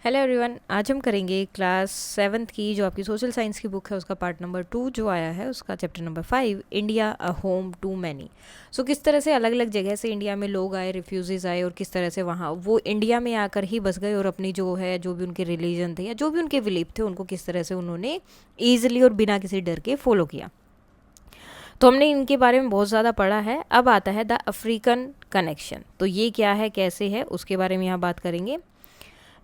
Hello everyone, आज हम करेंगे क्लास 7th की जो आपकी सोशल साइंस की बुक है उसका पार्ट नंबर 2 जो आया है उसका chapter number 5 India a home to many. So किस तरह से अलग अलग जगह से इंडिया में लोग आए, रिफ्यूजीज़ आए और किस तरह से वहाँ वो इंडिया में आकर ही बस गए और अपनी जो है जो भी उनके रिलीजन थे या जो भी उनके बिलीफ थे उनको किस तरह से उन्होंने ईजिली और बिना किसी डर के फॉलो किया। तो हमने इनके बारे में बहुत ज़्यादा पढ़ा है। अब आता है द अफ्रीकन कनेक्शन। तो ये क्या है, कैसे है, उसके बारे में यहाँ बात करेंगे।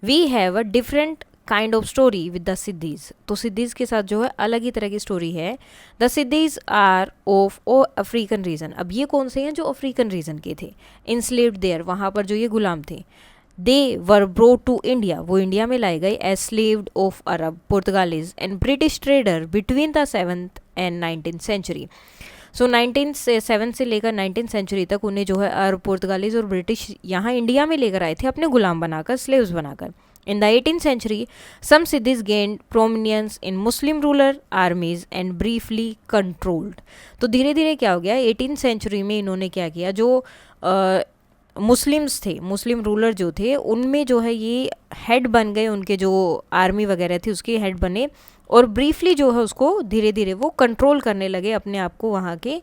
We have a different kind of story with the Siddis. तो सिद्धीज़ के साथ जो है अलग ही तरह की स्टोरी है। The Siddis are of uh African region. अब ये कौन से हैं जो अफ्रीकन रीजन के थे, इंस्लेव्ड देयर, वहाँ पर जो ये गुलाम थे। They were brought to India, वो इंडिया में लाए गए as slaved of Arab, Portuguese and British trader between the 7th and 19th century. So 1907 से लेकर 19th सेंचुरी तक उन्हें जो है अरब, पुर्तगालीज और ब्रिटिश यहाँ इंडिया में लेकर आए थे अपने गुलाम बनाकर, स्लेव्स बनाकर। In the 18th century some Siddis gained prominence in Muslim ruler armies and briefly controlled. तो धीरे धीरे क्या हो गया, 18th सेंचुरी में इन्होंने क्या किया, जो मुस्लिम्स थे, मुस्लिम रूलर जो थे उनमें जो है ये हेड बन गए, उनके जो आर्मी वगैरह थी उसके हेड बने और ब्रीफली जो है उसको धीरे धीरे वो कंट्रोल करने लगे अपने आप को वहाँ के,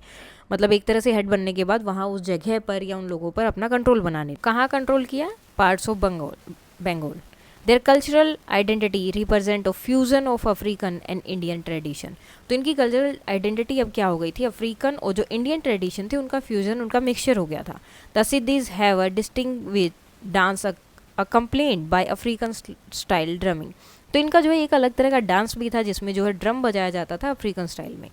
मतलब एक तरह से हेड बनने के बाद वहाँ उस जगह पर या उन लोगों पर अपना कंट्रोल बनाने। कहाँ कंट्रोल किया, parts of Bengal. Their cultural identity represent a fusion of African and Indian tradition. तो इनकी कल्चरल आइडेंटिटी अब क्या हो गई थी, अफ्रीकन और जो इंडियन ट्रेडिशन थी उनका फ्यूजन, उनका मिक्सचर हो गया था। The Siddis have a distinguished dance complement by African style drumming. तो इनका जो है एक अलग तरह का डांस भी था जिसमें जो है ड्रम बजाया जाता था अफ्रीकन स्टाइल में।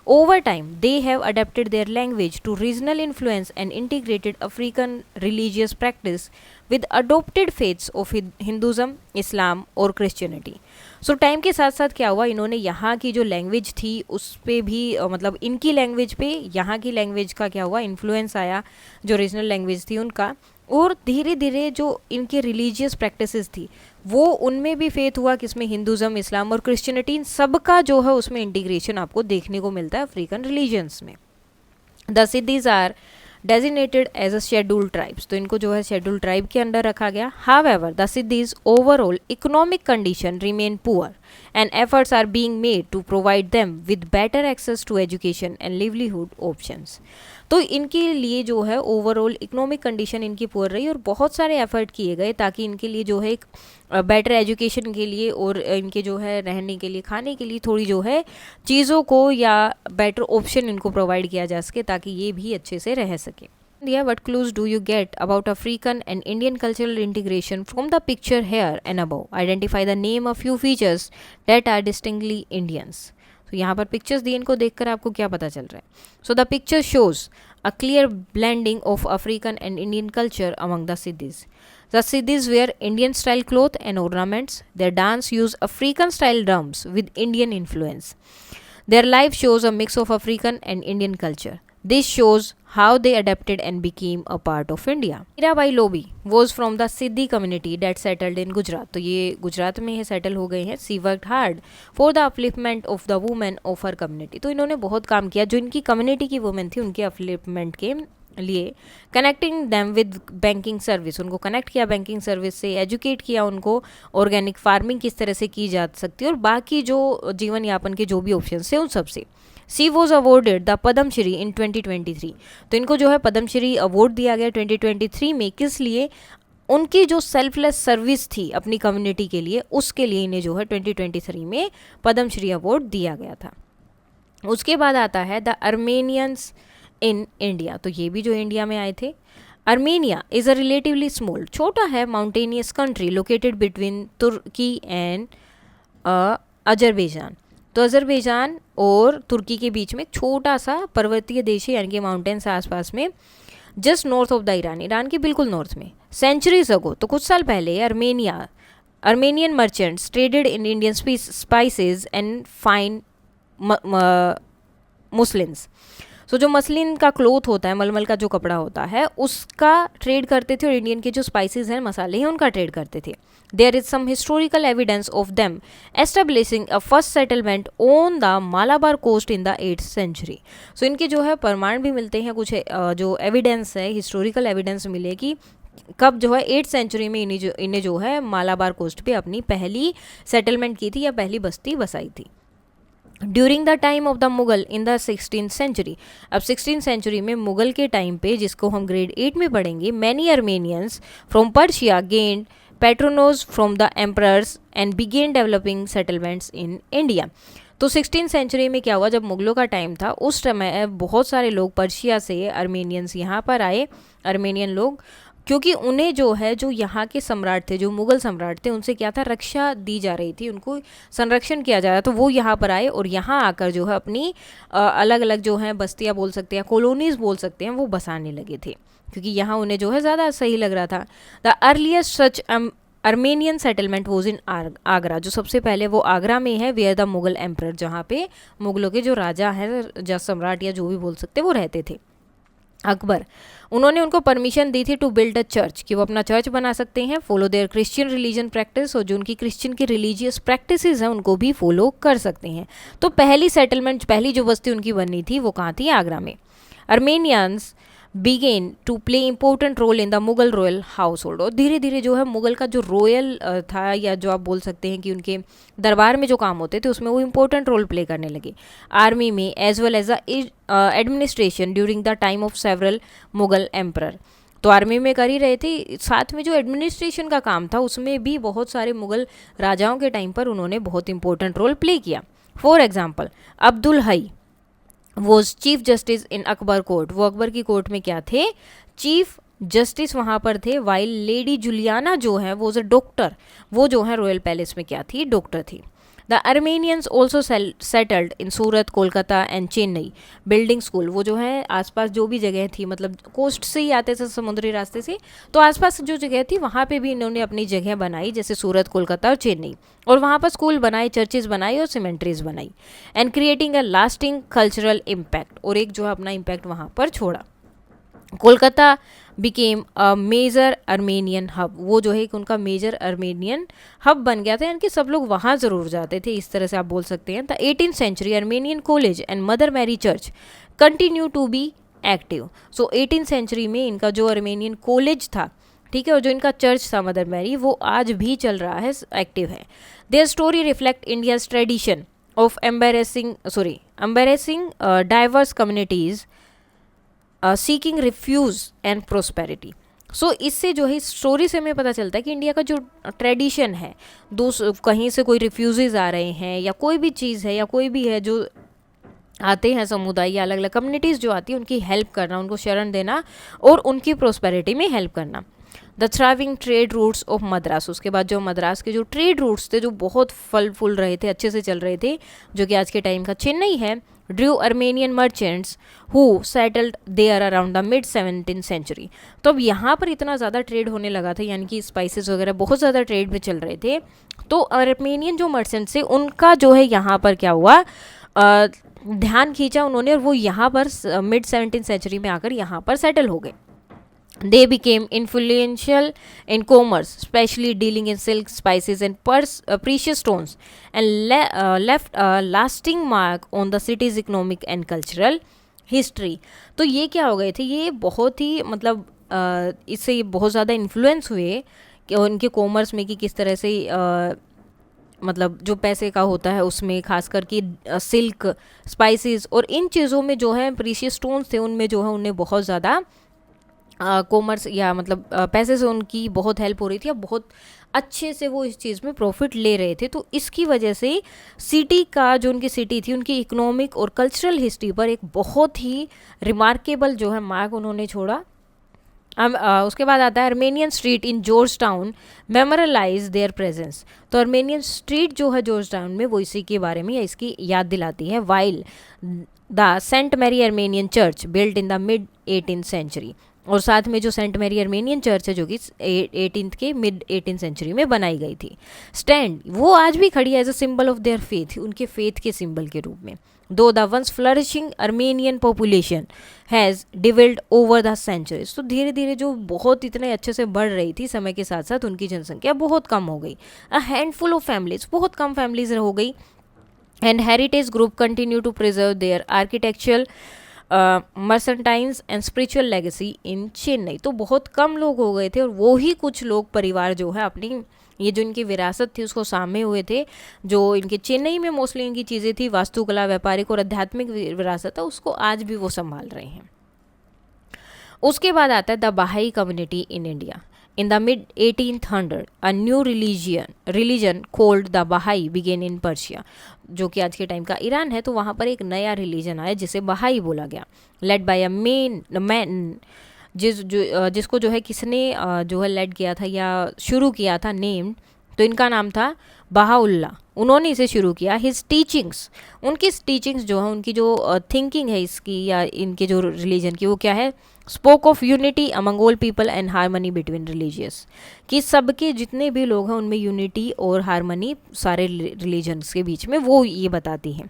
Over time, they have adapted their language to regional influence and integrated African religious practice with adopted faiths of Hinduism, Islam और Christianity. सो टाइम के साथ साथ क्या हुआ, इन्होंने यहाँ की जो लैंग्वेज थी उस पर भी मतलब इनकी लैंग्वेज पे यहाँ की लैंग्वेज का क्या हुआ, इन्फ्लुएंस आया, जो रीजनल लैंग्वेज थी उनका। और धीरे धीरे जो इनके रिलीजियस प्रैक्टिसेस थी वो उनमें भी फेथ हुआ, किसमें, हिंदुज़म, इस्लाम और क्रिश्चियनिटी, इन सबका जो है उसमें इंटीग्रेशन आपको देखने को मिलता है अफ्रीकन रिलीजन्स में। The Siddis are designated as a scheduled tribes. तो इनको जो है शेड्यूल्ड ट्राइब के अंडर रखा गया। However the Siddis overall economic condition remain poor and efforts are being made to provide them with better access to education and livelihood options. तो इनके लिए जो है ओवरऑल इकोनॉमिक कंडीशन इनकी पुअर रही और बहुत सारे एफर्ट किए गए ताकि इनके लिए जो है एक बेटर एजुकेशन के लिए और इनके जो है रहने के लिए, खाने के लिए थोड़ी जो है चीज़ों को या बेटर ऑप्शन इनको प्रोवाइड किया जा सके ताकि ये भी अच्छे से रह सके। Yeah, what clues do you get about African and Indian cultural integration from the picture here and above? Identify the name of few features that are distinctly Indians. तो यहाँ पर पिक्चर्स दिए, इनको देखकर आपको क्या पता चल रहा है। So the picture shows a clear blending of African and Indian culture among the Siddis. The Siddhis wear Indian style cloth and ornaments. Their dance use African style drums with Indian influence. Their life shows a mix of African and Indian culture. This shows how they adapted and became a part of India. Mirabai Lobi was from the Siddhi community that settled in Gujarat. तो ये गुजरात में ही settle हो गए हैं। She worked hard for the upliftment of the women of her community. तो इन्होंने बहुत काम किया, जो इनकी कम्युनिटी की वुमेन थी उनके अपलिफ्टमेंट के लिए। Connecting them with banking service, उनको कनेक्ट किया बैंकिंग सर्विस से, एजुकेट किया उनको ऑर्गेनिक फार्मिंग किस तरह से की जा सकती है और बाकी जो जीवन यापन के जो भी ऑप्शन थे उन सब से। सी वॉज अवॉर्डेड द पद्मश्री इन 2023। तो इनको जो है पद्मश्री अवार्ड दिया गया 2023 में, किस लिए, उनकी जो सेल्फलेस सर्विस थी अपनी कम्युनिटी के लिए, उसके लिए इन्हें जो है 2023 में पद्मश्री अवार्ड दिया गया था। उसके बाद आता है द अर्मेनियंस इन इंडिया। तो ये भी जो इंडिया में आए थे। Armenia is a relatively small, छोटा है, mountainous country located between Turkey and Azerbaijan. तो अजरबैजान और तुर्की के बीच में एक छोटा सा पर्वतीय देश है, यानी कि माउंटेन्स आसपास में, just north of the Iran, Iran के बिल्कुल नॉर्थ में। सेंचुरीज अगो, तो कुछ साल पहले Armenian merchants traded in Indian spices and fine muslins. So जो मसलिन का क्लोथ होता है, मलमल का जो कपड़ा होता है, उसका ट्रेड करते थे और इंडियन के जो स्पाइसेस हैं, मसाले हैं, उनका ट्रेड करते थे। There is some historical evidence of them establishing a first settlement on the Malabar coast in the 8th century. So इनके जो है प्रमाण भी मिलते हैं, कुछ जो एविडेंस है, हिस्टोरिकल एविडेंस मिले कि कब जो है 8th सेंचुरी में इन्हें जो है मालाबार कोस्ट पे अपनी पहली सेटलमेंट की थी या पहली बस्ती बसाई थी। During the time of the Mughal in the 16th century, अब 16th सेंचुरी में मुगल के टाइम पे, जिसको हम ग्रेड 8 में पढ़ेंगे, many Armenians from Persia gained patronage from the emperors and began developing settlements in India. तो 16th सेंचुरी में क्या हुआ, जब मुगलों का टाइम था उस समय बहुत सारे लोग पर्शिया से अर्मेनियंस यहाँ पर आए, अर्मेनियन लोग, क्योंकि उन्हें जो है जो यहाँ के सम्राट थे, जो मुगल सम्राट थे, उनसे क्या था, रक्षा दी जा रही थी, उनको संरक्षण किया जा रहा था। तो वो यहाँ पर आए और यहाँ आकर जो है अपनी अलग अलग जो है बस्तियाँ बोल सकते हैं, कॉलोनीज बोल सकते हैं, वो बसाने लगे थे, क्योंकि यहाँ उन्हें जो है ज़्यादा सही लग रहा था। The earliest such Armenian settlement was in Agra, जो सबसे पहले वो आगरा में है, वेयर द मुगल एम्परर, जहाँ पे मुगलों के जो राजा हैं, जो सम्राट या जो भी बोल सकते वो रहते थे, अकबर। उन्होंने उनको परमिशन दी थी टू बिल्ड अ चर्च, कि वो अपना चर्च बना सकते हैं, follow their Christian religion practice, और जो उनकी क्रिश्चियन की रिलीजियस प्रैक्टिसेस हैं उनको भी फॉलो कर सकते हैं। तो पहली सेटलमेंट, पहली जो बस्ती उनकी बननी थी वो कहाँ थी, आगरा में। Armenians began to play important role in the Mughal royal household, और धीरे धीरे जो है मुगल का जो रॉयल था, या जो आप बोल सकते हैं कि उनके दरबार में जो काम होते थे उसमें वो इंपॉर्टेंट रोल प्ले करने लगे, आर्मी में as well as the administration during the time of several Mughal emperor. तो आर्मी में कर ही रहे थे, साथ में जो एडमिनिस्ट्रेशन का काम था उसमें भी बहुत सारे मुगल राजाओं के टाइम पर उन्होंने बहुत इंपॉर्टेंट रोल प्ले किया। फॉर एग्जाम्पल, अब्दुल हई was chief justice in Akbar court, वो अकबर की कोर्ट में क्या थे, चीफ जस्टिस वहाँ पर थे। वाइल लेडी जुलियाना जो है वो डॉक्टर, वो जो है रॉयल पैलेस में क्या थी, डॉक्टर थी। The Armenians also settled in Surat, Kolkata and Chennai, building school, वो जो है आसपास जो भी जगह थी, मतलब कोस्ट से ही आते थे, समुद्री रास्ते से, तो आसपास जो जगह थी वहाँ पे भी इन्होंने अपनी जगह बनाई, जैसे सूरत, कोलकाता और चेन्नई, और वहाँ पर स्कूल बनाए, चर्चेज बनाई और सीमेंट्रीज बनाई, and creating a lasting cultural impact, और एक जो है अपना इम्पैक्ट वहाँ पर छोड़ा। Kolkata became a major Armenian hub, वो जो है कि उनका मेजर अर्मेनियन हब बन गया था, यानी कि सब लोग वहाँ ज़रूर जाते थे, इस तरह से आप बोल सकते हैं। The 18th century Armenian college and Mother Mary church continue to be active, so 18th century में इनका जो अर्मेनियन कॉलेज था, ठीक है, और जो इनका चर्च था मदर मैरी, वो आज भी चल रहा है, एक्टिव है। Their story reflect India's tradition of embracing diverse communities seeking refuge and prosperity. So इससे जो है, इस स्टोरी से हमें पता चलता है कि इंडिया का जो ट्रेडिशन है, कहीं से कोई रिफ्यूज़ आ रहे हैं, या कोई भी चीज़ है, या कोई भी है जो आते हैं समुदाय या अलग अलग कम्युनिटीज़ जो आती है, उनकी हेल्प करना, उनको शरण देना और उनकी प्रोस्पेरिटी में हेल्प करना। The thriving trade routes of Madras, उसके बाद जो मद्रास के जो ट्रेड रूट्स थे, जो बहुत फल फूल रहे थे, अच्छे से चल रहे थे, जो कि आज के टाइम का चेन्नई है, drew Armenian merchants who settled there around the mid 17th century. तो अब यहाँ पर इतना ज़्यादा ट्रेड होने लगा था, यानी कि स्पाइसेस वगैरह बहुत ज़्यादा ट्रेड में चल रहे थे, तो अर्मेनियन जो मर्चेंट्स थे उनका जो है यहाँ पर क्या हुआ, ध्यान खींचा उन्होंने, और वो यहाँ पर मिड 17th सेंचुरी में आकर यहाँ पर सेटल हो गए। They became influential in commerce, especially dealing in silk, spices and precious stones, and left a lasting mark on the city's economic and cultural history. तो ये क्या हो गए थे, ये बहुत ही मतलब इससे ये बहुत ज़्यादा इन्फ्लुएंस हुए कि उनके कॉमर्स में, कि किस तरह से मतलब जो पैसे का होता है उसमें, खास करके सिल्क, स्पाइसेस और इन चीज़ों में जो है प्रीशियस स्टोन्स थे, उनमें जो है उन्हें बहुत ज़्यादा कॉमर्स या मतलब पैसे से उनकी बहुत हेल्प हो रही थी, अब बहुत अच्छे से वो इस चीज़ में प्रॉफिट ले रहे थे। तो इसकी वजह से सिटी का, जो उनकी सिटी थी, उनकी इकोनॉमिक और कल्चरल हिस्ट्री पर एक बहुत ही रिमार्केबल जो है मार्क उन्होंने छोड़ा। उसके बाद आता है Armenian street in George Town memorialise their presence. तो अर्मेनियन स्ट्रीट जो है जॉर्ज टाउन में, वो इसी के बारे में या इसकी याद दिलाती है। While the Saint Mary Armenian church built in the mid 18th century, और साथ में जो सेंट मैरी अर्मेनियन चर्च है जो कि 18th के मिड 18th सेंचुरी में बनाई गई थी, स्टैंड वो आज भी खड़ी है as a symbol of their faith, उनके फेथ के सिंबल के रूप में। Though the once flourishing Armenian population has dwindled over the centuries, तो धीरे धीरे जो बहुत इतने अच्छे से बढ़ रही थी, समय के साथ साथ उनकी जनसंख्या बहुत कम हो गई। अ हैंडफुल ऑफ फैमिलीज, बहुत कम फैमिलीज हो गई, and heritage group continue to preserve their architectural mercantile and spiritual legacy in Chennai. तो बहुत कम लोग हो गए थे और वो ही कुछ लोग परिवार जो है अपनी ये जो इनकी विरासत थी उसको सामे हुए थे। जो इनके चेन्नई में मोस्टली इनकी चीज़ें थी, वास्तुकला, व्यापारिक और आध्यात्मिक विरासत है, उसको आज भी वो संभाल रहे हैं। उसके बाद आता है द बहाई community in India. In the mid 1800, a new religion called the Baha'i began in Persia, जो कि आज के टाइम का ईरान है। तो वहाँ पर एक नया रिलीजन आया जिसे बहाई बोला गया, लेड बाय अ मैन जिसको जो है किसने जो है लेड किया था या शुरू किया था, नेम्ड, तो इनका नाम था बहाउल्ला। उन्होंने इसे शुरू किया। हिज टीचिंग्स, उनकी टीचिंग्स जो है, उनकी जो थिंकिंग है इसकी या इनके जो रिलीजन की, वो क्या है, spoke of unity among all people and harmony between religious, कि सबके जितने भी लोग हैं उनमें यूनिटी और हारमनी सारे रिलीजन्स के बीच में, वो ये बताती है।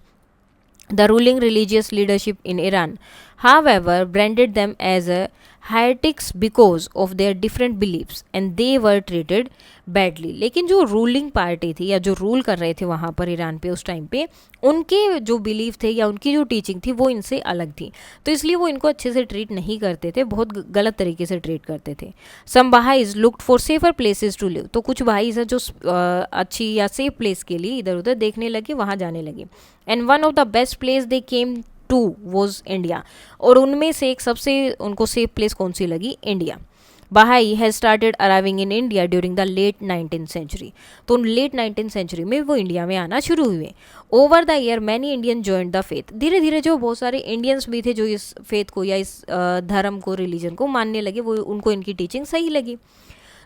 The ruling religious leadership in Iran however branded them as a heretics because of their different beliefs and they were treated badly। लेकिन जो रूलिंग पार्टी थी या जो रूल कर रहे थे वहाँ पर ईरान पे उस टाइम पे, उनके जो बिलीफ थे या उनकी जो टीचिंग थी वो इनसे अलग थी, तो इसलिए वो इनको अच्छे से ट्रीट नहीं करते थे, बहुत गलत तरीके से ट्रीट करते थे। Some Baha'is looked for safer places to live, तो कुछ बहाईज हैं जो अच्छी या सेफ प्लेस के लिए इधर उधर देखने लगे, वहाँ जाने लगे। And one of the best place they came to was India, और उनमें से एक सबसे उनको सेफ प्लेस कौन सी लगी, India. Bahai has started arriving in India during the late 19th century, तो लेट 19th सेंचुरी में वो इंडिया में आना शुरू हुए। Over the year many Indian joined the faith, धीरे धीरे जो बहुत सारे इंडियंस भी थे जो इस फेथ को या इस धर्म को, रिलीजन को मानने लगे, वो उनको इनकी टीचिंग सही लगी।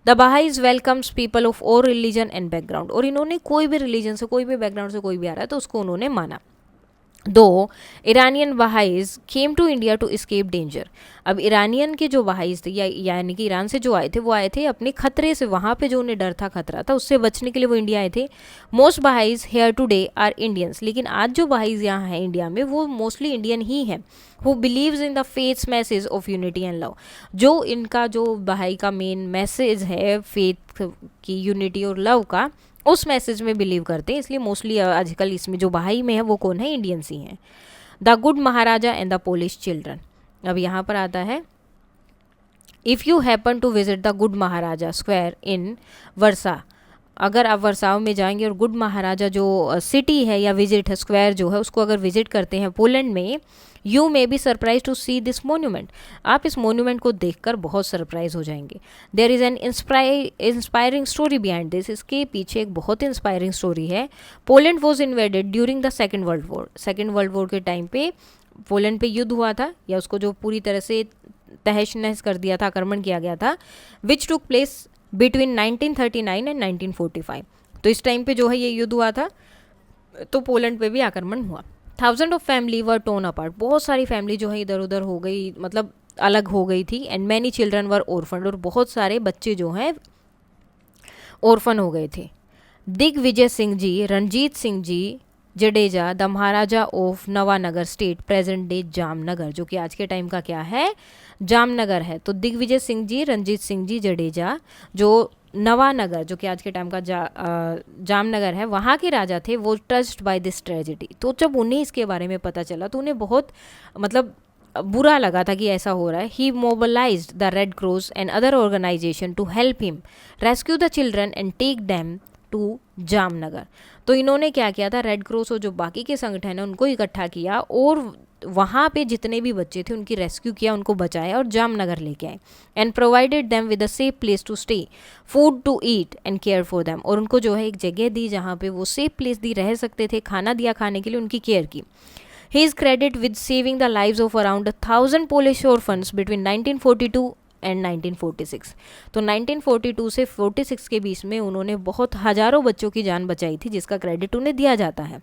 The Baha'is welcomes people of all religion and background, और इन्होंने कोई भी रिलीजन से, कोई भी बैकग्राउंड से कोई भी आ रहा है तो उसको उन्होंने माना। दो Iranian Baha'is came to India to escape danger, अब ईरानियन के जो बहाईज थे यानी कि ईरान से जो आए थे, वो आए थे अपने खतरे से, वहाँ पे जो उन्हें डर था, खतरा था, उससे बचने के लिए वो इंडिया आए थे। Most Baha'is here today are Indians, लेकिन आज जो बहाईज यहाँ हैं इंडिया में वो मोस्टली इंडियन ही हैं। Who believes in the faiths message of unity and love, जो इनका जो बहाई का मेन मैसेज है फेथ की यूनिटी और लव का, उस मैसेज में बिलीव करते हैं, इसलिए मोस्टली आजकल इसमें जो बहाई में है वो कौन है, इंडियंस ही हैं। The good maharaja and the Polish children, अब यहाँ पर आता है, if you happen to visit the good Maharaja Square in Warsaw, अगर आप वर्साव में जाएंगे और गुड महाराजा जो सिटी है या विजिट है, स्क्वायर जो है, उसको अगर विजिट करते हैं पोलैंड में, you may be surprise to see this monument, आप इस मोन्यूमेंट को देखकर बहुत सरप्राइज हो जाएंगे। There is an inspiring story behind this, इसके पीछे एक बहुत इंस्पायरिंग स्टोरी है। Poland was invaded during the second world war, second world war के टाइम पे पोलैंड पे युद्ध हुआ था, या उसको जो पूरी तरह से तहस नहस कर दिया था, आक्रमण किया गया था, विच टुक प्लेस बिटवीन 1939 एंड 1945, तो इस टाइम पे जो है ये युद्ध हुआ था, तो पोलैंड पे भी आक्रमण हुआ। Thousand of family were tone apart, बहुत सारी फैमिली जो है इधर उधर हो गई, मतलब अलग हो गई थी। And many children were orphan, और बहुत सारे बच्चे जो हैं ऑर्फन हो गए थे। Digvijay Singh ji, Ranjit Singh ji Jadeja, the maharaja of Nawanagar state present day Jamnagar, जो कि आज के टाइम का क्या है, जामनगर है। तो दिग्विजय सिंह जी, रणजीत सिंह जी जडेजा, जो नवानगर जो कि आज के टाइम का जामनगर है, वहाँ के राजा थे, वो टच्ड बाय दिस ट्रेजिडी, तो जब उन्हें इसके बारे में पता चला तो उन्हें बहुत मतलब बुरा लगा था कि ऐसा हो रहा है। He mobilised the Red Cross and other organisation to help him rescue the children and take them to Jamnagar, तो इन्होंने क्या किया था, रेड क्रॉस और जो बाकी के संगठन है उनको इकट्ठा किया और वहाँ पे जितने भी बच्चे थे उनकी रेस्क्यू किया, उनको बचाया और जामनगर लेके आए। And provided them with a safe place to stay, food to eat and care for them, और उनको जो है एक जगह दी जहाँ पे वो सेफ प्लेस दी, रह सकते थे, खाना दिया खाने के लिए, उनकी केयर की। He is credit with saving the lives of around 1000 Polish orphans between 1942 and 1946, तो 1942 से 46 के बीच में उन्होंने बहुत हजारों बच्चों की जान बचाई थी, जिसका क्रेडिट उन्हें दिया जाता है।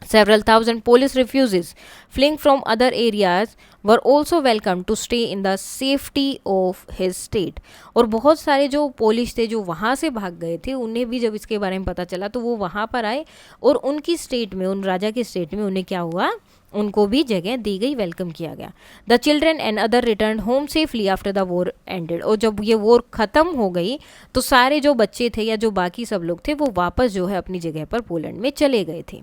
Several thousand Polish refugees fleeing from other areas were also welcomed to stay in the safety of his state, और बहुत सारे जो पोलिश थे जो वहाँ से भाग गए थे, उन्हें भी जब इसके बारे में पता चला तो वो वहाँ पर आए और उनकी स्टेट में, उन राजा की स्टेट में उन्हें क्या हुआ, उनको भी जगह दी गई, वेलकम किया गया। The children and other return home safely after the war ended, और जब ये वॉर ख़त्म हो गई तो सारे जो बच्चे थे या जो बाकी सब लोग थे वो वापस जो है अपनी जगह पर पोलैंड में चले गए थे।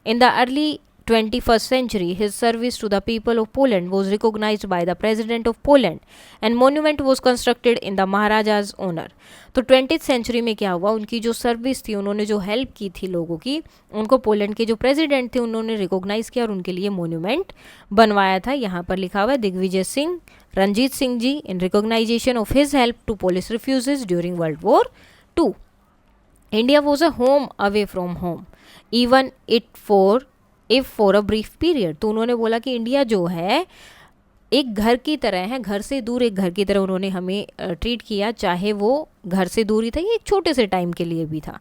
In the early 21st century, his service to the people of Poland was recognized by the President of Poland and monument was constructed in the Maharaja's honor. तो 20th century में क्या हुआ, उनकी जो सर्विस थी, उन्होंने जो हेल्प की थी लोगों की, उनको पोलैंड के जो प्रेसिडेंट थे उन्होंने रिकॉग्नाइज किया और उनके लिए मोन्यूमेंट बनवाया था. यहाँ पर लिखा हुआ है Digvijay Singh Ranjit Singh ji in recognition of his help to Polish refugees during World War 2. India was a home away from home, even if for a brief period. तो उन्होंने बोला कि इंडिया जो है एक घर की तरह है, घर से दूर एक घर की तरह उन्होंने हमें ट्रीट किया, चाहे वो घर से दूर ही था, ये एक छोटे से टाइम के लिए भी था.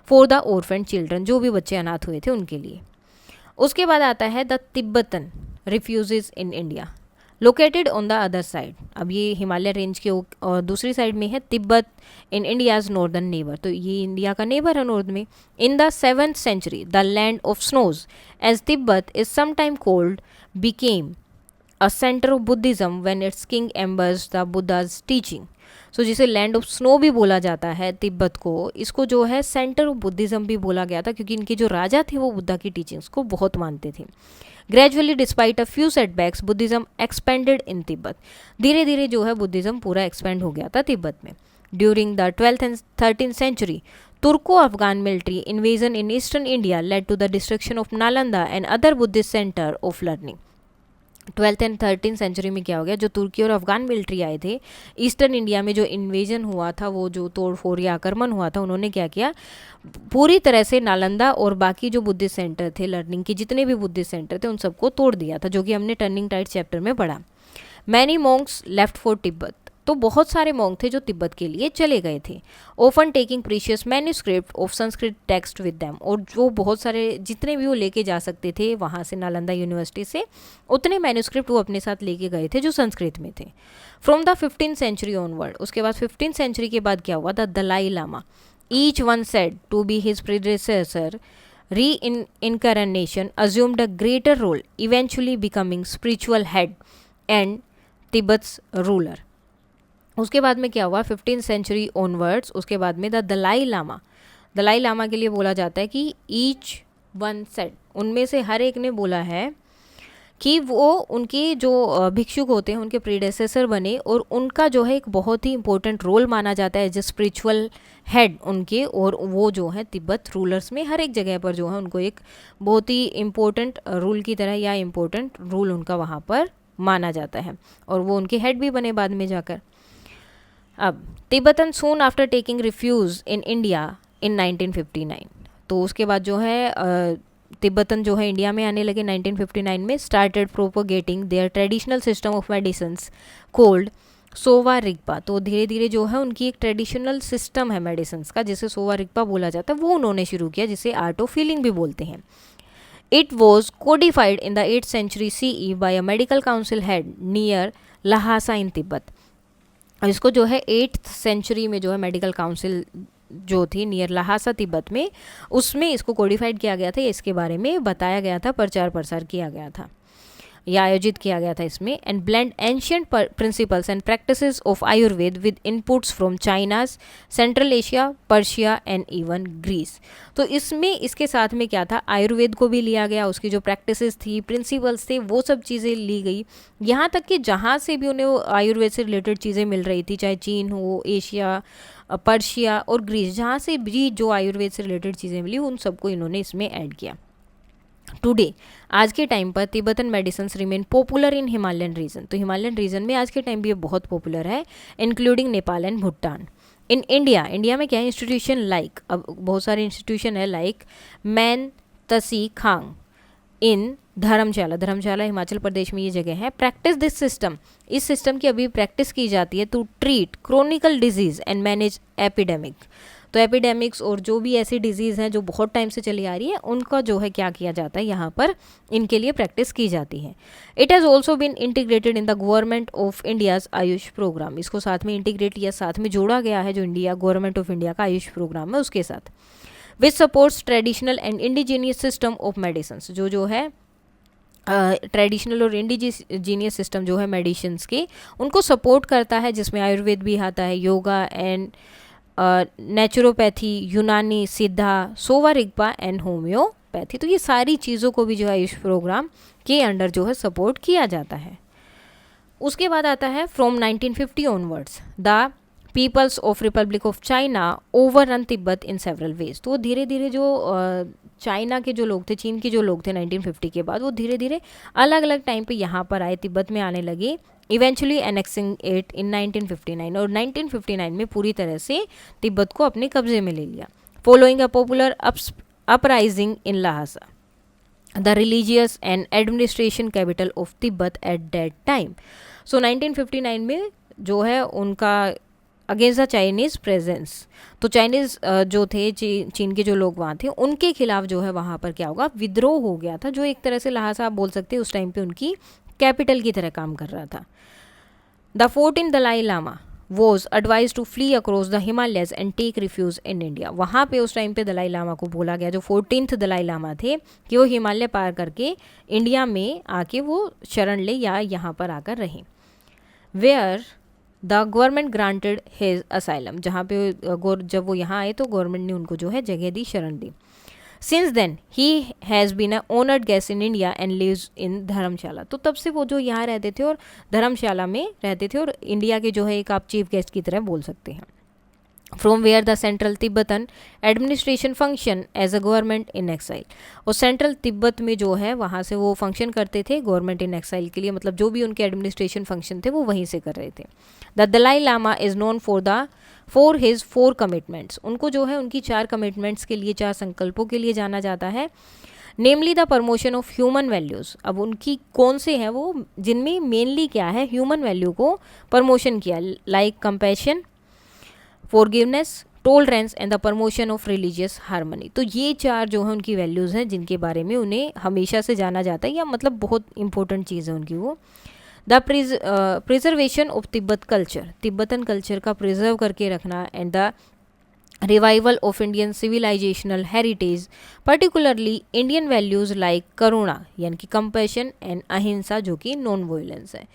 फॉर द ऑर्फन चिल्ड्रन, जो भी बच्चे अनाथ हुए थे उनके लिए. उसके बाद आता है the Tibetan refugees in India located on the other side. अब ये हिमालय रेंज के और दूसरी साइड में है Tibet in India's northern neighbour, तो ये इंडिया का नेबर है नॉर्थ में. In the 7th century the land of snows as Tibet is sometime called became a centre of Buddhism when its king embraced the Buddha's teaching. So जिसे land of snow भी बोला जाता है तिब्बत को, इसको जो है सेंटर ऑफ बुद्धिज्म भी बोला गया था क्योंकि इनके जो राजा थे वो बुद्धा की टीचिंग्स को बहुत मानते थे. Gradually despite a few setbacks Buddhism expanded in Tibet. धीरे धीरे जो है बुद्धिज्म पूरा एक्सपेंड हो गया था तिब्बत में. During the 12th and 13th century Turko Afghan military invasion in eastern India led to the destruction of Nalanda and other Buddhist centre of learning. 12th and 13th century में क्या हो गया, जो तुर्की और अफगान मिलिट्री आए थे ईस्टर्न इंडिया में, जो इन्वेजन हुआ था, वो जो तोड़ फोड़ या आक्रमण हुआ था, उन्होंने क्या किया, पूरी तरह से नालंदा और बाकी जो बुद्धिस्ट सेंटर थे लर्निंग के, जितने भी बुद्धिस्ट सेंटर थे उन सबको तोड़ दिया था, जो कि हमने टर्निंग टाइड चैप्टर में पढ़ा. Many Monks left for Tibet. तो बहुत सारे मॉन्क थे जो तिब्बत के लिए चले गए थे. Often taking precious manuscript of Sanskrit text with them. और जो बहुत सारे जितने भी वो लेके जा सकते थे वहाँ से नालंदा यूनिवर्सिटी से, उतने मैन्यूस्क्रिप्ट वो अपने साथ लेके गए थे जो संस्कृत में थे. From the 15th century onward, उसके बाद 15th century के बाद क्या हुआ, the Dalai Lama each one said to be his predecessor reincarnation assumed a greater role, eventually becoming spiritual head and Tibet's ruler. उसके बाद में क्या हुआ 15th century onwards, उसके बाद में द दलाई लामा के लिए बोला जाता है कि ईच वन सेड, उनमें से हर एक ने बोला है कि वो उनके जो भिक्षुक होते हैं उनके प्रीडेसेसर बने, और उनका जो है एक बहुत ही इंपॉर्टेंट रोल माना जाता है एज ए स्पिरिचुअल हेड उनके, और वो जो है तिब्बत रूलर्स में हर एक जगह पर जो है उनको एक बहुत ही इम्पोर्टेंट रूल की तरह या इम्पोर्टेंट रूल उनका वहाँ पर माना जाता है, और वो उनके हेड भी बने बाद में जाकर. अब Tibetan soon after taking refuse in India in 1959, तो उसके बाद जो है तिब्बतन जो है इंडिया में आने लगे 1959 में. Started propagating their traditional system of medicines called Sowa Rigpa. तो धीरे धीरे जो है उनकी एक ट्रेडिशनल सिस्टम है मेडिसिन्स का जिसे सोवा रिग्पा बोला जाता है, वो उन्होंने शुरू किया, जिसे आर्ट ऑफ हीलिंग भी बोलते हैं. It was codified in the 8th century CE by a medical council head near Lhasa in Tibet. इसको जो है 8th century में जो है मेडिकल काउंसिल जो थी नियर लहासा तिब्बत में, उसमें इसको कोडिफाइड किया गया था, इसके बारे में बताया गया था, प्रचार प्रसार किया गया था या आयोजित किया गया था इसमें. And blend ancient principles and practices of Ayurveda with inputs from China's, central Asia, Persia and even Greece. तो इसमें इसके साथ में क्या था, आयुर्वेद को भी लिया गया, उसकी जो प्रैक्टिसेस थी, प्रिंसिपल्स थे, वो सब चीज़ें ली गई. यहाँ तक कि जहाँ से भी उन्हें आयुर्वेद से रिलेटेड चीज़ें मिल रही थी, चाहे चीन हो, एशिया, पर्शिया और ग्रीस, जहाँ से भी जो आयुर्वेद से रिलेटेड चीज़ें मिली उन सबको इन्होंने इसमें ऐड किया. टुडे, आज के टाइम पर Tibetan medicine remain popular in Himalayan region. तो हिमालयन रीजन में आज के टाइम भी ये बहुत पॉपुलर है, including Nepal and Bhutan. In India में क्या है, इंस्टीट्यूशन लाइक, अब बहुत सारे इंस्टीट्यूशन है like Men Tsee Khang in Dharamshala Himachal Pradesh में ये जगह है. प्रैक्टिस दिस सिस्टम, इस सिस्टम की अभी प्रैक्टिस की जाती है to treat chronical disease and manage epidemic. तो एपिडेमिक्स और जो भी ऐसी डिजीज़ हैं जो बहुत टाइम से चली आ रही है, उनका जो है क्या किया जाता है, यहाँ पर इनके लिए प्रैक्टिस की जाती है. It has also been integrated in the government of India's AYUSH programme. इसको साथ में इंटीग्रेट या साथ में जोड़ा गया है जो इंडिया गवर्नमेंट ऑफ इंडिया का आयुष प्रोग्राम है उसके साथ. Which supports traditional and indigenous system of medicine. जो है ट्रेडिशनल और इंडिजीनियस सिस्टम जो है मेडिसिन्स के, उनको सपोर्ट करता है, जिसमें आयुर्वेद भी आता है, योगा एंड नेचुरोपैथी, यूनानी, सिद्धा, सोवा रिगपा एंड होम्योपैथी। तो ये सारी चीज़ों को भी जो है आयुष प्रोग्राम के अंडर जो है सपोर्ट किया जाता है। उसके बाद आता है from 1950 onwards the peoples of republic of China overrun Tibet in several ways. तो धीरे धीरे जो चाइना के जो लोग थे, चीन के जो लोग थे 1950 के बाद, वो धीरे धीरे अलग अलग टाइम पे यहाँ पर आए, तिब्बत में आने लगे, इवेंचुअली एनेक्सिंग इट इन 1959। और 1959 में पूरी तरह से तिब्बत को अपने कब्जे में ले लिया। Following a popular uprising in Lhasa, the religious and administration capital of Tibet at that time. So 1959 में जो है उनका अगेंस्ट द चाइनीज़ प्रेजेंस, तो चाइनीज़ जो थे चीन के जो लोग वहाँ थे उनके खिलाफ जो है वहाँ पर क्या होगा, विद्रोह हो गया था, जो एक तरह से लहासा आप बोल सकते हैं उस टाइम पे उनकी कैपिटल की तरह काम कर रहा था। The 14th Dalai Lama was advise to flee across the Himalayas and take refuge in India. वहाँ पे उस टाइम पे दलाई लामा को बोला गया, जो 14th दलाई लामा थे, कि वो हिमालय पार करके इंडिया में आके वो शरण ले या यहाँ पर आकर रहें। Where the government granted his asylum, जहाँ पे जब वो यहाँ आए तो गवर्नमेंट ने उनको जो है जगह दी, शरण दी। Since then he has been a honoured guest in India and lives in Dharamshala. तो तब से वो जो यहाँ रहते थे और धर्मशाला में रहते थे, और इंडिया के जो है एक आप चीफ गेस्ट की तरह बोल सकते हैं। From where the central Tibetan administration function as a government in exile. और सेंट्रल तिब्बत में जो है वहाँ से वो फंक्शन करते थे गवर्नमेंट इन एक्साइल के लिए, मतलब जो भी उनके एडमिनिस्ट्रेशन फंक्शन थे वो वहीं से कर रहे थे। The Dalai Lama is known for his 4 commitments. उनको जो है उनकी 4 कमिटमेंट्स के लिए, 4 संकल्पों के लिए जाना जाता है। Namely the promotion of human values. अब उनकी कौन से हैं वो, जिनमें मेनली क्या है, ह्यूमन वैल्यू को प्रमोशन किया, like compassion, forgiveness, tolerance and the promotion of religious harmony. तो ये 4 जो है उनकी वैल्यूज़ हैं जिनके बारे में उन्हें हमेशा से जाना जाता है, या मतलब बहुत इंपॉर्टेंट चीज़ है उनकी वो। The preservation of Tibet culture, Tibetan culture का प्रिजर्व करके रखना, and the revival of Indian civilizational heritage, particularly Indian values like करुणा यानी कि कंपैशन एंड अहिंसा, जो कि नॉन वायलेंस है।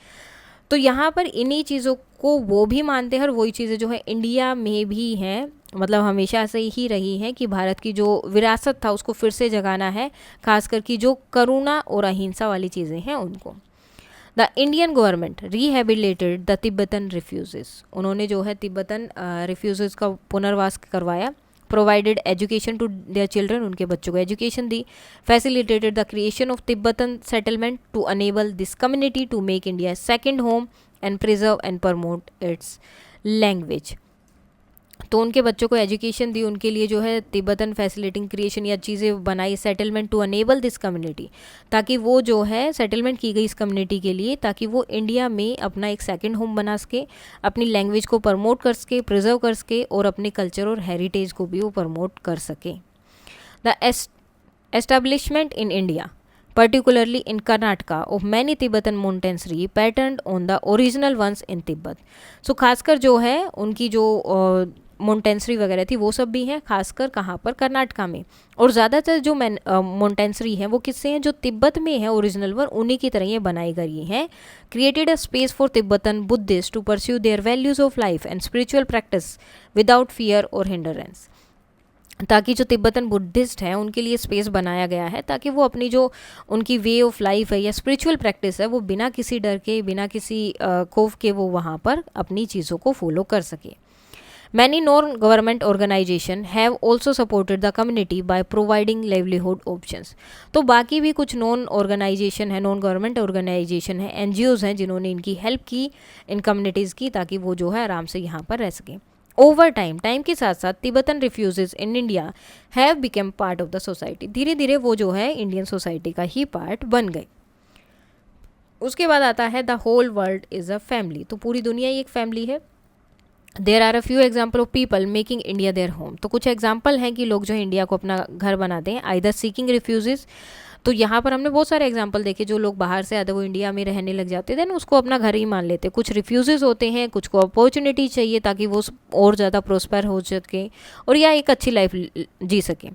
तो यहाँ पर इन्हीं चीज़ों को वो भी मानते हैं, और वही चीज़ें जो है इंडिया में भी हैं, मतलब हमेशा से ही रही है कि भारत की जो विरासत था उसको फिर से जगाना है, खासकर कि जो करुणा और अहिंसा वाली चीज़ें हैं उनको। The Indian government rehabilitated the Tibetan refugees. उन्होंने जो है तिब्बतन रिफ्यूजेस का पुनर्वास करवाया। Provided education to their children, उनके बच्चों को एजुकेशन दी। Facilitated the creation of Tibetan settlement to enable this community to make India second home and preserve and promote its language. तो उनके बच्चों को एजुकेशन दी, उनके लिए जो है तिब्बतन फैसिलिटिंग क्रिएशन या चीज़ें बनाई, settlement to enable this community, ताकि वो जो है सेटलमेंट की गई इस कम्युनिटी के लिए, ताकि वो इंडिया में अपना एक सेकंड होम बना सके, अपनी लैंग्वेज को प्रमोट कर सके, प्रिजर्व कर सके, और अपने कल्चर और हेरिटेज को भी वो प्रमोट कर सके। The establishment in India particularly in Karnataka of many Tibetan monastery patterned on the original ones in Tibet। सो खासकर जो है उनकी जो मोन्टेंसरी वगैरह थी वो सब भी हैं, खासकर कहाँ पर, कर्नाटका में। और ज़्यादातर जो मोन्टेंसरी हैं वो किससे हैं, जो तिब्बत में है ओरिजिनल वन, उन्हीं की तरह ये बनाई गई हैं। Created a space for Tibetan Buddhist to pursue their values of life and spiritual practice without fear और हिंडरेंस। ताकि जो तिब्बतन बुद्धिस्ट हैं उनके लिए स्पेस बनाया गया है, ताकि वो अपनी जो उनकी वे ऑफ लाइफ है या स्पिरिचुअल प्रैक्टिस है वो बिना किसी डर के, बिना किसी खौफ के वो वहाँ पर अपनी चीज़ों को फॉलो कर सके। Many non government organization have also supported the community by providing livelihood options. तो बाकी भी कुछ नॉन ऑर्गेनाइजेशन है, नॉन गवर्नमेंट ऑर्गेनाइजेशन है, NGOs हैं जिन्होंने इनकी हेल्प की इन कम्युनिटीज़ की, ताकि वो जो है आराम से यहाँ पर रह सकें। ओवर टाइम, टाइम के साथ साथ Tibetan refuses in India have become part of the society. धीरे धीरे वो जो है इंडियन सोसाइटी का ही पार्ट बन गए। उसके बाद आता है the whole world is a family. तो पूरी दुनिया ही एक फैमिली है। There are a few example of people making India their home. तो कुछ एग्जाम्पल हैं कि लोग जो है इंडिया को अपना घर बनाते हैं, आइदर सीकिंग रिफ्यूजेज। तो यहाँ पर हमने बहुत सारे एग्जाम्पल देखे, जो लोग बाहर से आते वो इंडिया में रहने लग जाते थे, उसको अपना घर ही मान लेते। कुछ रिफ्यूजेज होते हैं, कुछ को अपॉर्चुनिटी चाहिए ताकि वो और ज़्यादा प्रोस्पर हो सके और या एक अच्छी लाइफ जी सके।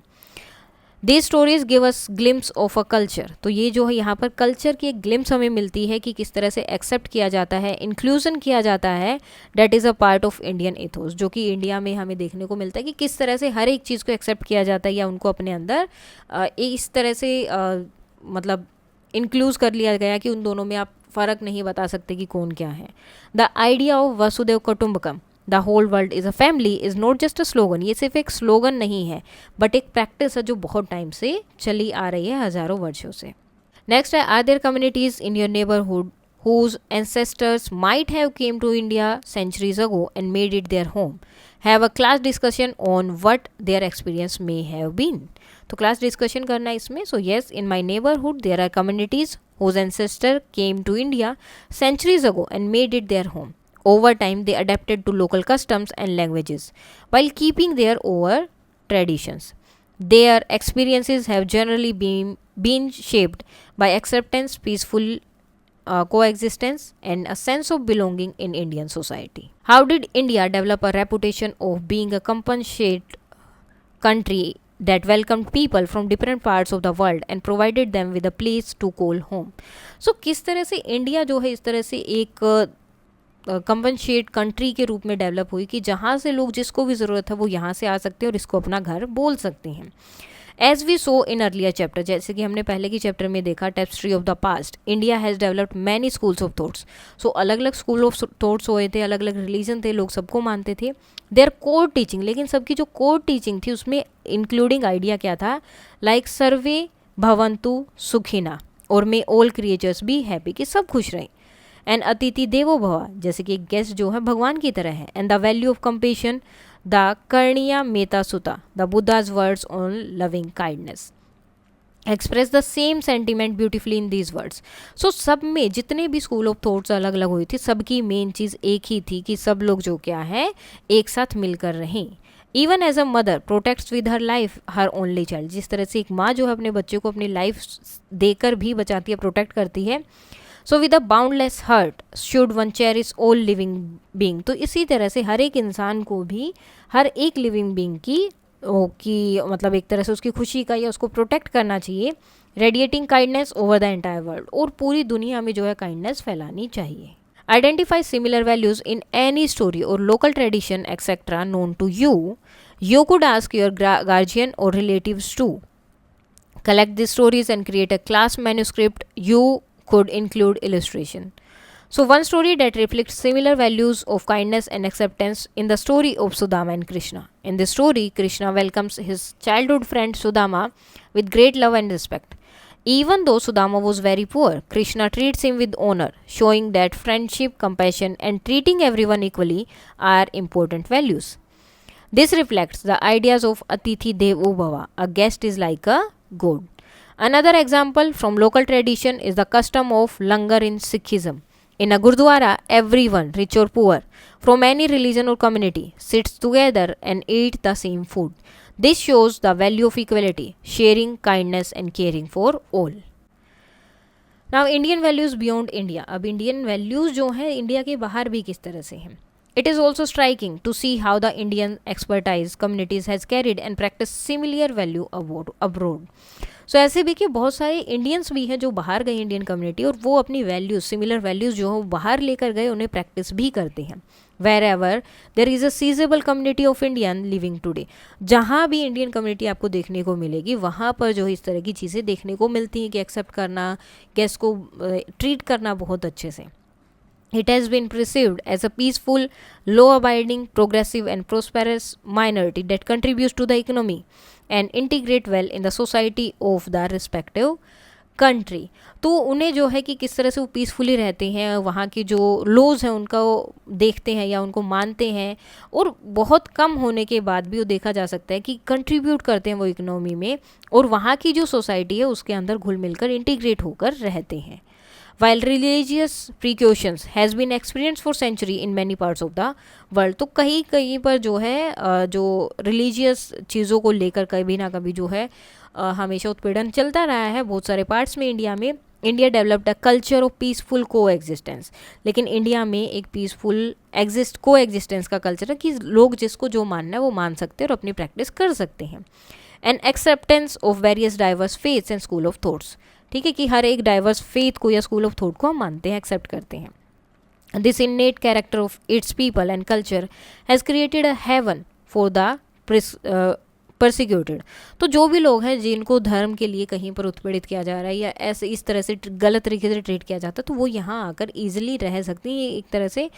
These stories give us glimpse of a culture. तो ये जो है यहाँ पर कल्चर की एक ग्लिम्स हमें मिलती है कि किस तरह से एक्सेप्ट किया जाता है, इंक्लूजन किया जाता है, that is a part of Indian Athos, जो कि इंडिया में हमें देखने को मिलता है कि किस तरह से हर एक चीज़ को एक्सेप्ट किया जाता है या उनको अपने अंदर इस तरह से मतलब इंक्लूज कर लिया गया कि उन दोनों में आप फ़र्क नहीं बता सकते कि कौन क्या है. The idea of Vasudhaiva Kutumbakam, the whole world is a family, is not just a slogan. ये सिर्फ एक स्लोगन नहीं है बट एक प्रैक्टिस है जो बहुत टाइम से चली आ रही है, हज़ारों वर्षों से. नेक्स्ट है, are there communities in your neighbourhood whose ancestors might have came to India centuries ago and made it their home? Have a class discussion on what their experience may have been. तो class discussion करना है इसमें. So yes, in my neighbourhood there are communities whose ancestor came to India centuries ago and made it their home. Over time, they adapted to local customs and languages while keeping their over traditions. Their experiences have generally been shaped by acceptance, peaceful coexistence, and a sense of belonging in Indian society. How did India develop a reputation of being a compassionate country that welcomed people from different parts of the world and provided them with a place to call home? So किस तरह से India जो है इस तरह से एक compensate country के रूप में डेवलप हुई कि जहाँ से लोग जिसको भी ज़रूरत है वो यहाँ से आ सकते हैं और इसको अपना घर बोल सकते हैं. As we saw in earlier chapter, जैसे कि हमने पहले की चैप्टर में देखा, tapestry of the past, India has developed many schools of thoughts. So अलग अलग स्कूल ऑफ थॉट्स हुए थे, अलग अलग रिलीजन थे, लोग सबको मानते थे. देयर कोर टीचिंग, लेकिन सबकी जो कोर टीचिंग थी उसमें इंक्लूडिंग आइडिया क्या था, लाइक सर्वे भवंतु सुखिना और मे ऑल क्रिएचर्स बी हैप्पी, कि सब खुश रहें. एंड अतिथि देवो भव, जैसे कि गेस्ट जो है भगवान की तरह है. And the value of compassion, the Karaniya Metta Sutta, the Buddha's words on loving kindness express the same sentiment beautifully in these words. So सब में जितने भी स्कूल ऑफ थॉट्स अलग अलग हुई थी, सबकी मेन चीज़ एक ही थी कि सब लोग जो क्या है एक साथ मिलकर रहें. Even as a mother protects with her life her only child, जिस तरह से एक माँ जो है अपने बच्चे को अपनी लाइफ देकर भी बचाती है, प्रोटेक्ट करती है. So with a boundless heart should one cherish all living being. तो इसी तरह से हर एक इंसान को भी हर एक लिविंग बींग की मतलब एक तरह से उसकी खुशी का या उसको प्रोटेक्ट करना चाहिए. Radiating kindness over the entire world, और पूरी दुनिया में जो है काइंडनेस फैलानी चाहिए. Identify similar values in any story or local tradition etcetera known to you. You could ask your guardian or relatives too. Collect these stories and create a class manuscript. You could include illustration. So one story that reflects similar values of kindness and acceptance in the story of Sudama and Krishna. In this story, Krishna welcomes his childhood friend Sudama with great love and respect. Even though Sudama was very poor, Krishna treats him with honor, showing that friendship, compassion, and treating everyone equally are important values. This reflects the ideas of Atithi Devo Bhava. A guest is like a god. Another example from local tradition is the custom of langar in Sikhism. In a gurdwara, everyone, rich or poor, from any religion or community, sits together and eat the same food. This shows the value of equality, sharing, kindness, and caring for all. Now, Indian values beyond India. अब Indian values जो हैं India के बाहर भी किस तरह से हैं. It is also striking to see how the Indian expertise communities has carried and practiced similar value abroad. सो ऐसे भी कि बहुत सारे इंडियंस भी हैं जो बाहर गए इंडियन कम्युनिटी और वो अपनी वैल्यूज़, सिमिलर वैल्यूज़ जो हैं बाहर लेकर गए, उन्हें प्रैक्टिस भी करते हैं. Wherever there is a sizable community of Indian living today, जहाँ भी इंडियन कम्युनिटी आपको देखने को मिलेगी वहाँ पर जो इस तरह की चीज़ें देखने को मिलती हैं कि एक्सेप्ट करना, गेस्ट को ट्रीट करना बहुत अच्छे से. It has been perceived as a peaceful, law-abiding, progressive and prosperous minority that contributes to the economy and integrate well in the society of the respective country. तो उन्हें जो है कि किस तरह से वो पीसफुली रहते हैं, वहाँ की जो लॉज हैं उनका देखते हैं या उनको मानते हैं, और बहुत कम होने के बाद भी वो देखा जा सकता है कि कंट्रीब्यूट करते हैं वो इकोनॉमी में, और वहाँ की जो सोसाइटी है उसके अंदर घुल मिलकर इंटीग्रेट होकर रहते हैं. While religious precautions has been experienced for century in many parts of the world, तो कहीं कहीं पर जो है जो रिलीजियस चीज़ों को लेकर कभी ना कभी जो है हमेशा उत्पीड़न चलता रहा है बहुत सारे पार्ट्स में इंडिया में. India developed a culture of peaceful को एग्जिस्टेंस, लेकिन इंडिया में एक पीसफुल को एग्जिस्टेंस का कल्चर है कि लोग जिसको जो मानना है वो मान सकते हैं और अपनी प्रैक्टिस कर सकते हैं. And acceptance of various diverse faiths and school of thoughts, ठीक है, कि हर एक डाइवर्स फेथ को या स्कूल ऑफ थॉट को हम मानते हैं, एक्सेप्ट करते हैं. This innate character of its people and culture has created a heaven for the persecuted. तो जो भी लोग हैं जिनको धर्म के लिए कहीं पर उत्पीड़ित किया जा रहा है या ऐसे इस तरह से गलत तरीके से ट्रीट किया जाता है, तो वो यहाँ आकर ईजिली रह सकते हैं. एक तरह से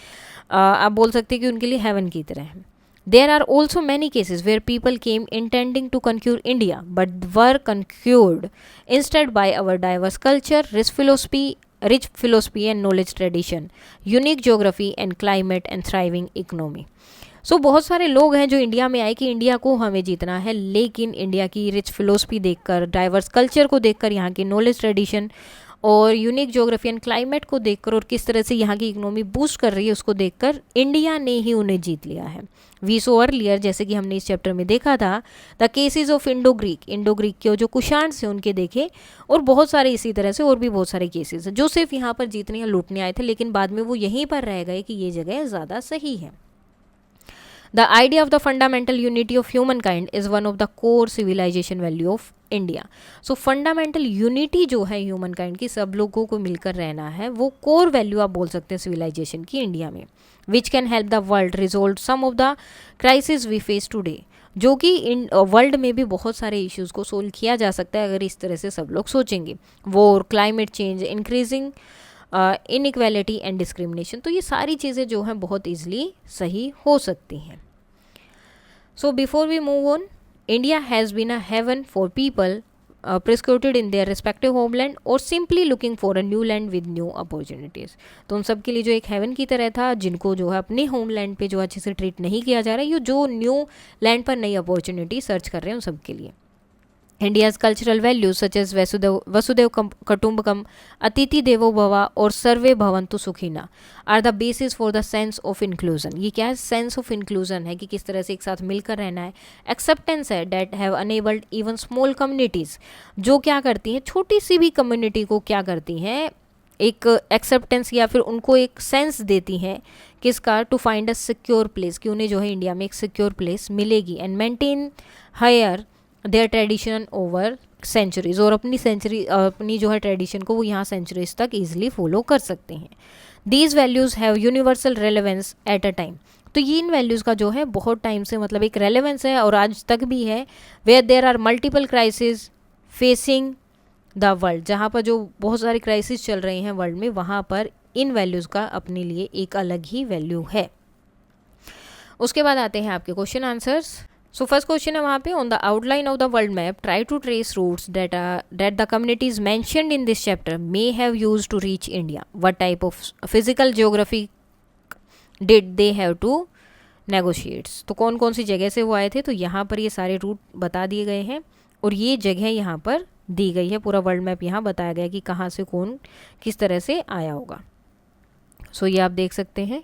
आप बोल सकते हैं कि उनके लिए हेवन की तरह है. There are also many cases where people came intending to conquer India but were conquered instead by our diverse culture, rich philosophy and knowledge tradition, unique geography and climate and thriving economy. सो बहुत सारे लोग हैं जो India में आए कि India को हमें जीतना है, लेकिन इंडिया की रिच फिलोसफी देखकर, डाइवर्स कल्चर को देखकर, यहाँ की नॉलेज ट्रेडिशन और यूनिक ज्योग्राफी एंड क्लाइमेट को देखकर और किस तरह से यहाँ की इकोनॉमी बूस्ट कर रही है उसको देखकर इंडिया ने ही उन्हें जीत लिया है. वी सो अर्लियर, जैसे कि हमने इस चैप्टर में देखा था, the cases of Indo Greek के जो कुशाण से उनके देखे, और बहुत सारे इसी तरह से और भी बहुत सारे केसेस हैं जो सिर्फ यहाँ पर जीतने या लूटने आए थे, लेकिन बाद में वो यहीं पर रह गए कि ये जगह ज़्यादा सही है. The idea of the fundamental unity of humankind is one of the core civilization value of India. So fundamental unity जो है humankind की, सब लोगों को मिलकर रहना है, वो core value आप बोल सकते हैं civilization की इंडिया में, which can help the world resolve some of the crises we face today. जो कि इन वर्ल्ड में भी बहुत सारे इश्यूज़ को सोल्व किया जा सकता है अगर इस तरह से सब लोग सोचेंगे. War, climate change, increasing inequality and discrimination, तो ये सारी चीज़ें जो हैं बहुत ईजिली सही हो सकती हैं. So before we move on, India has been a heaven for people persecuted in their respective homeland or simply looking for a new land with new opportunities. तो उन सब के लिए जो एक हेवन की तरह था, जिनको जो है अपने होमलैंड पे जो अच्छे से ट्रीट नहीं किया जा रहा है, ये जो न्यू लैंड पर नई अपॉर्चुनिटी सर्च कर रहे हैं उन सब के लिए. India's cultural values such as Vasudev Kutumbakam, Atiti Devo Bhava और सर्वे भवन्तु सुखिना are the basis for the sense of inclusion. ये क्या है? सेंस ऑफ इंक्लूजन है कि किस तरह से एक साथ मिलकर रहना है. एक्सेप्टेंस है, that have enabled even small communities, जो क्या करती हैं, छोटी सी भी कम्युनिटी को क्या करती हैं, एक एक्सेप्टेंस या फिर उनको एक सेंस देती हैं किसका, to find a secure place, कि उन्हें जो है इंडिया में एक सिक्योर प्लेस मिलेगी. And maintain here their tradition over centuries, और अपनी जो है ट्रेडिशन को वो यहाँ सेंचुरीज तक ईजिली फॉलो कर सकते हैं. These values have universal relevance at a time, तो ये इन वैल्यूज़ का जो है बहुत टाइम से मतलब एक रेलेवेंस है और आज तक भी है. Where there are multiple crisis facing the world, जहाँ पर जो बहुत सारे क्राइसिस चल रहे हैं वर्ल्ड में, वहाँ पर इन वैल्यूज़ का अपने लिए एक अलग ही वैल्यू है. उसके बाद आते हैं आपके question answers. So first question है वहाँ पे, on the outline of the world map try to trace routes that the communities mentioned in this chapter may have used to reach India. What type of physical geography did they have to negotiates, तो कौन कौन सी जगह से वो आए थे, तो यहाँ पर ये सारे रूट बता दिए गए हैं और ये जगह यहाँ पर दी गई है. पूरा वर्ल्ड मैप यहाँ बताया गया कि कहाँ से कौन किस तरह से आया होगा. सो ये आप देख सकते हैं.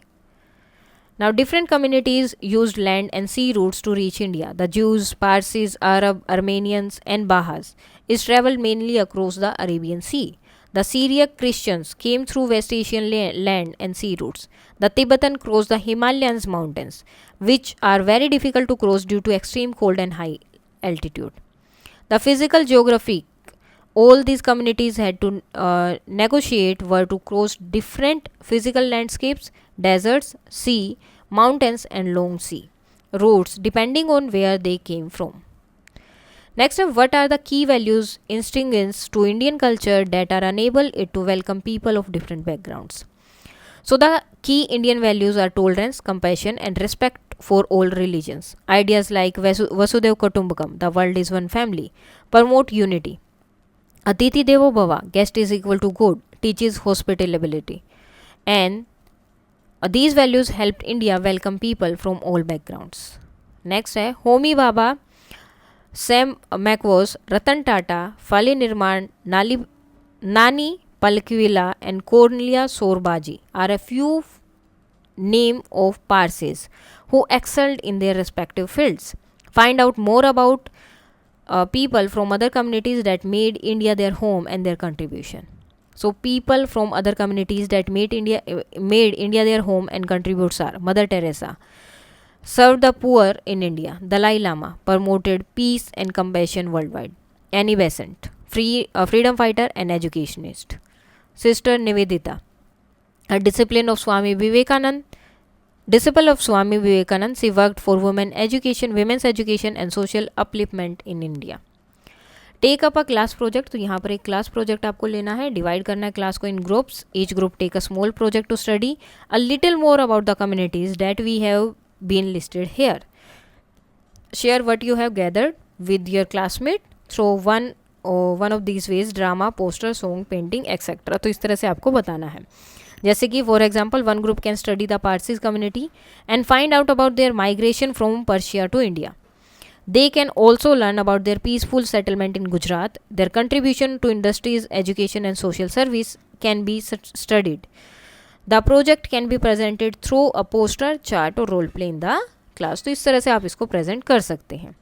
Now different communities used land and sea routes to reach India. The Jews, Parsis, Arab, Armenians and Bahas is traveled mainly across the Arabian Sea. The Syriac Christians came through West Asian land and sea routes. The Tibetan crossed the Himalayas mountains, which are very difficult to cross due to extreme cold and high altitude. The physical geography all these communities had to negotiate were to cross different physical landscapes, deserts, sea, mountains and long sea routes depending on where they came from. Next up, what are the key values instincts to Indian culture that are enable it to welcome people of different backgrounds? So the key Indian values are tolerance, compassion and respect for all religions. Ideas like Vasudev Kutumbakam, the world is one family, promote unity. Atiti Devo Bhava, guest is equal to God, teaches hospitality. And these values helped India welcome people from all backgrounds. Next है Homi Bhabha, Sam McWosh, Ratan Tata, Fali Nirman, Nani Palkwila and Cornelia Sorbaji are a few name of Parsis who excelled in their respective fields. Find out more about people from other communities that made India their home and their contribution. So people from other communities that made India their home and contributes are Mother Teresa, serve the poor in India, Dalai Lama promoted peace and compassion worldwide, Annie Besant freedom fighter and educationist, Sister Nivedita a disciple of Swami Vivekanand, she worked for women's education and social upliftment in India. Take up a class project, तो यहाँ पर एक class project आपको लेना है, divide करना है class को in groups, each group take a small project to study a little more about the communities that we have been listed here, share what you have gathered with your classmate through one of these ways, drama, poster, song, painting etcetera. तो इस तरह से आपको बताना है। जैसे कि for example one group can study the Parsis community and find out about their migration from Persia to India. They can also learn about their peaceful settlement in Gujarat. Their contribution to industries, education and social service can be studied. The project can be presented through a poster, chart और role play in the class. तो इस तरह से आप इसको present कर सकते हैं।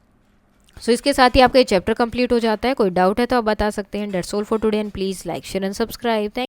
सो इसके साथ ही आपका ये चैप्टर कंप्लीट हो जाता है। कोई डाउट है तो आप बता सकते हैं। That's all for today and please like, share and subscribe. Thank